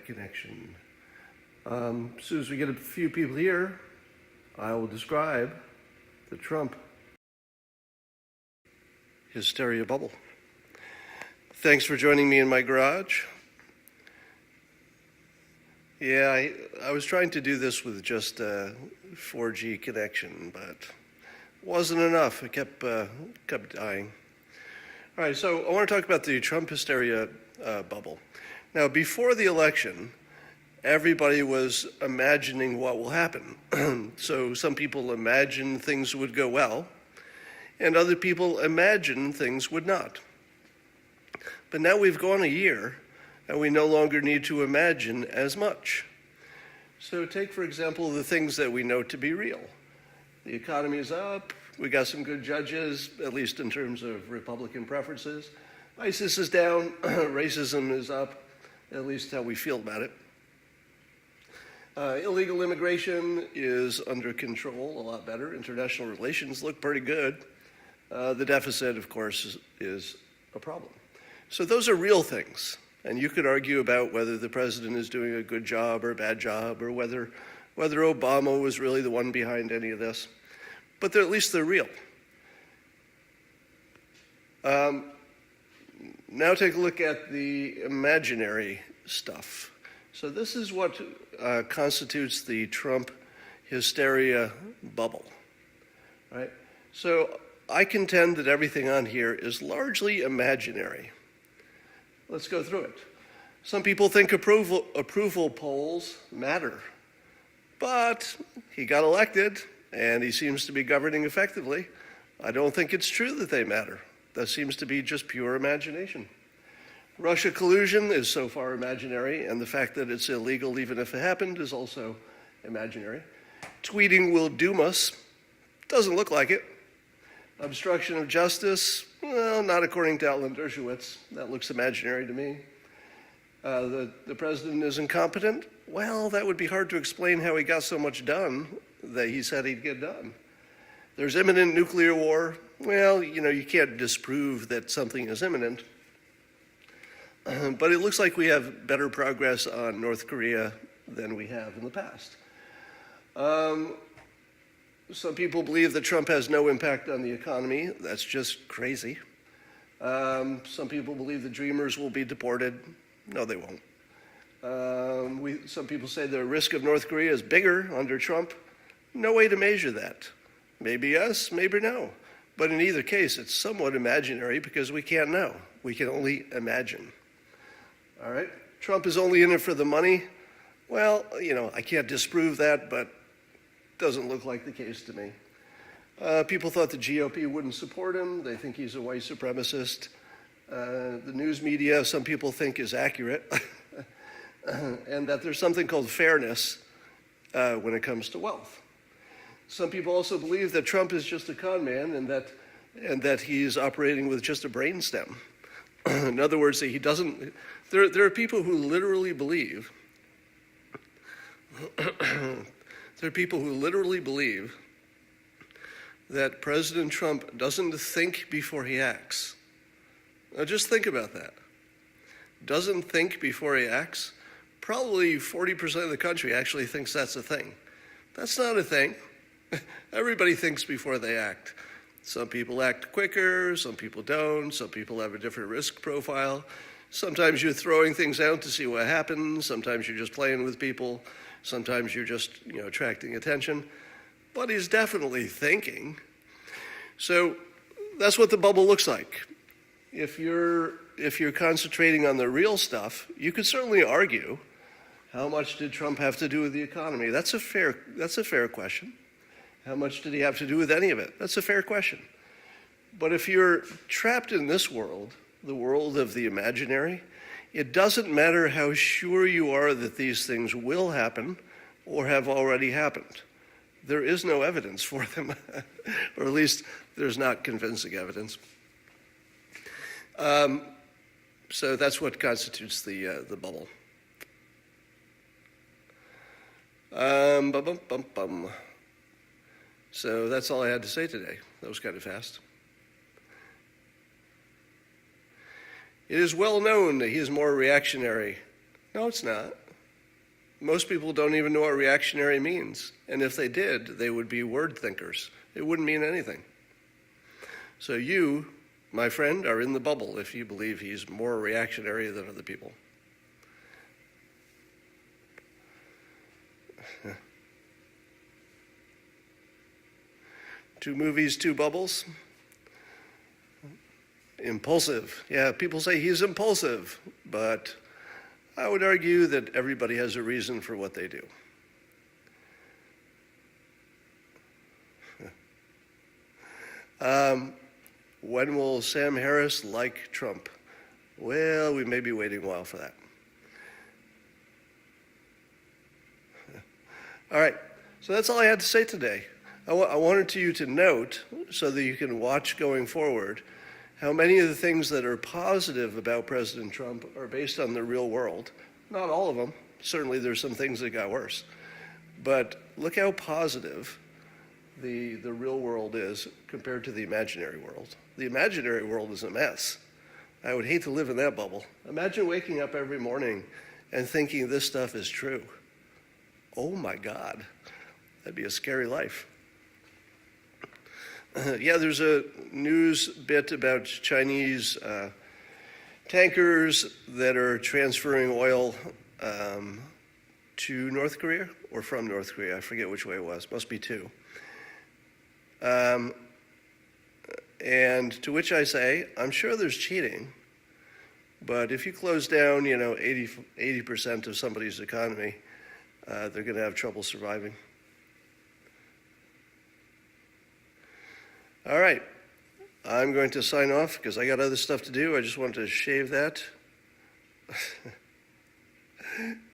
connection. As soon as we get a few people here, I will describe the Trump hysteria bubble. Thanks for joining me in my garage. Yeah, I was trying to do this with just a 4G connection, but it wasn't enough. It kept dying. All right, so I want to talk about the Trump hysteria bubble. Now, before the election, everybody was imagining what will happen. So some people imagined things would go well, and other people imagined things would not. But now we've gone a year, and we no longer need to imagine as much. So take, for example, the things that we know to be real. The economy is up. We got some good judges, at least in terms of Republican preferences. ISIS is down. Racism is up, at least how we feel about it. Illegal immigration is under control, a lot better. International relations look pretty good. The deficit, of course, is a problem. So those are real things. And you could argue about whether the president is doing a good job or a bad job, or whether Obama was really the one behind any of this. But at least they're real. Now take a look at the imaginary stuff. So this is what constitutes the Trump hysteria bubble, right? So I contend that everything on here is largely imaginary. Let's go through it. Some people think approval polls matter, but he got elected and he seems to be governing effectively. I don't think it's true that they matter. That seems to be just pure imagination. Russia collusion is so far imaginary, and the fact that it's illegal even if it happened is also imaginary. Tweeting will doom us. Doesn't look like it. Obstruction of justice, well, not according to Alan Dershowitz. That looks imaginary to me. The president is incompetent. Well, that would be hard to explain how he got so much done that he said he'd get done. There's imminent nuclear war. Well, you can't disprove that something is imminent. But it looks like we have better progress on North Korea than we have in the past. Some people believe that Trump has no impact on the economy. That's just crazy. Some people believe the Dreamers will be deported. No, they won't. Some people say the risk of North Korea is bigger under Trump. No way to measure that. Maybe yes, maybe no. But in either case, it's somewhat imaginary because we can't know. We can only imagine. All right? Trump is only in it for the money. Well, I can't disprove that, but doesn't look like the case to me. People thought the GOP wouldn't support him. They think he's a white supremacist. The news media, some people think, is accurate. And that there's something called fairness when it comes to wealth. Some people also believe that Trump is just a con man and that he's operating with just a brainstem. In other words, that he doesn't. There are people who literally believe. There are people who literally believe that President Trump doesn't think before he acts. Now just think about that. Doesn't think before he acts. Probably 40% of the country actually thinks that's a thing. That's not a thing. Everybody thinks before they act. Some people act quicker, some people don't, some people have a different risk profile. Sometimes you're throwing things out to see what happens, sometimes you're just playing with people, sometimes you're just attracting attention. But he's definitely thinking. So that's what the bubble looks like. If you're concentrating on the real stuff, you could certainly argue, how much did Trump have to do with the economy? That's a fair question. How much did he have to do with any of it? That's a fair question. But if you're trapped in this world, the world of the imaginary, it doesn't matter how sure you are that these things will happen or have already happened. There is no evidence for them, or at least there's not convincing evidence. So that's what constitutes the bubble. So that's all I had to say today. That was kind of fast. It is well known that he is more reactionary. No, it's not. Most people don't even know what reactionary means. And if they did, they would be word thinkers. It wouldn't mean anything. So you, my friend, are in the bubble if you believe he's more reactionary than other people. Two movies, two bubbles. Impulsive. Yeah, people say he's impulsive, but I would argue that everybody has a reason for what they do. When will Sam Harris like Trump? Well, we may be waiting a while for that. All right, so that's all I had to say today. I wanted you to note, so that you can watch going forward, how many of the things that are positive about President Trump are based on the real world. Not all of them. Certainly there's some things that got worse. But look how positive the real world is compared to the imaginary world. The imaginary world is a mess. I would hate to live in that bubble. Imagine waking up every morning and thinking this stuff is true. Oh my God, that'd be a scary life. Yeah, there's a news bit about Chinese tankers that are transferring oil to North Korea or from North Korea. I forget which way it was. Must be to. And to which I say, I'm sure there's cheating, but if you close down, 80% of somebody's economy, they're going to have trouble surviving. All right, I'm going to sign off because I got other stuff to do. I just wanted to shave that.